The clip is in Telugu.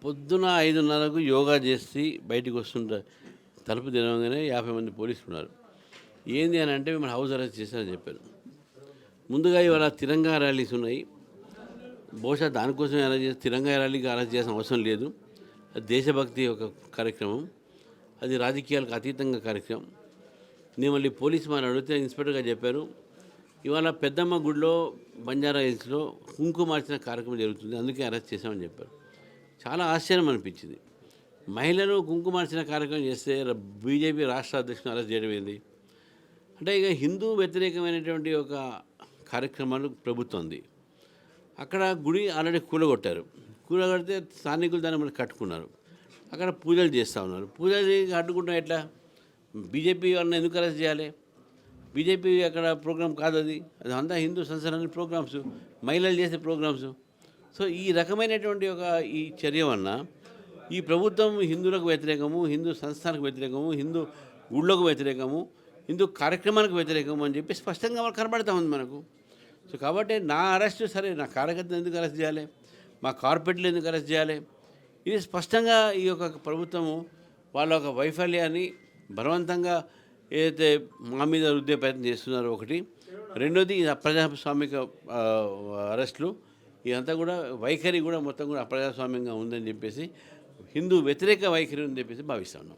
పొద్దున 5:30కు యోగా చేసి బయటికి వస్తుంటే తలుపు తెరవగానే 50 మంది పోలీసులు ఉన్నారు. ఏంది అని అంటే మిమ్మల్ని హౌస్ అరెస్ట్ చేశారని చెప్పారు. ముందుగా ఇవాళ తిరంగా ర్యాలీస్ ఉన్నాయి. బహుశా దానికోసమే అరెస్ట్ చేసి తిరంగా ర్యాలీకి అరెస్ట్ చేయాల్సిన అవసరం లేదు. అది దేశభక్తి ఒక కార్యక్రమం. అది రాజకీయాలకు అతీతంగా కార్యక్రమం. నేను మళ్ళీ పోలీసు వారిని అడిగితే ఇన్స్పెక్టర్ గారు చెప్పారు, ఇవాళ పెద్దమ్మ గుడిలో బంజారా హిల్స్లో కుంకుమార్చన కార్యక్రమం జరుగుతుంది, అందుకే అరెస్ట్ చేశామని చెప్పారు. చాలా ఆశ్చర్యం అనిపించింది. మహిళలు కుంకుమార్చన కార్యక్రమం చేస్తే బీజేపీ రాష్ట్ర అధ్యక్షుని అరెస్ట్ చేయడం ఏంది అంటే, ఇక హిందూ వ్యతిరేకమైనటువంటి ఒక కార్యక్రమాలు ప్రభుత్వంది. అక్కడ గుడి ఆల్రెడీ కూలగొట్టారు. కూలగొడితే స్థానికులు దాన్ని మళ్ళీ కట్టుకున్నారు. అక్కడ పూజలు చేస్తూ ఉన్నారు. పూజలు కట్టుకుంటాం ఎట్లా? బీజేపీ వాళ్ళని ఎందుకు అరెస్ట్ చేయాలి? బీజేపీ అక్కడ ప్రోగ్రాం కాదు, అది అంతా హిందూ సంస్థలన్నీ ప్రోగ్రామ్స్, మహిళలు చేసే ప్రోగ్రామ్స్. సో ఈ రకమైనటువంటి ఒక ఈ చర్య వలన ఈ ప్రభుత్వం హిందువులకు వ్యతిరేకము, హిందూ సంస్థానికి వ్యతిరేకము, హిందూ గుళ్ళకు వ్యతిరేకము, హిందూ కార్యక్రమానికి వ్యతిరేకము అని చెప్పి స్పష్టంగా మనకు కనబడతా ఉంది మనకు. సో కాబట్టి నా అరెస్టు సరే, నా కార్యకర్తలు ఎందుకు అరెస్ట్ చేయాలి, మా కార్పొరేట్లు ఎందుకు అరెస్ట్ చేయాలి? ఇది స్పష్టంగా ఈ యొక్క ప్రభుత్వము వాళ్ళ ఒక వైఫల్యాన్ని బలవంతంగా ఏదైతే మా మీద రుద్దే ప్రయత్నం చేస్తున్నారో ఒకటి. రెండోది ఇది అప్రజాస్వామిక అరెస్టులు. ఇదంతా కూడా వైఖరి కూడా మొత్తం కూడా అప్రజాస్వామ్యంగా ఉందని చెప్పేసి, హిందూ వ్యతిరేక వైఖరి ఉందని చెప్పేసి భావిస్తున్నాం.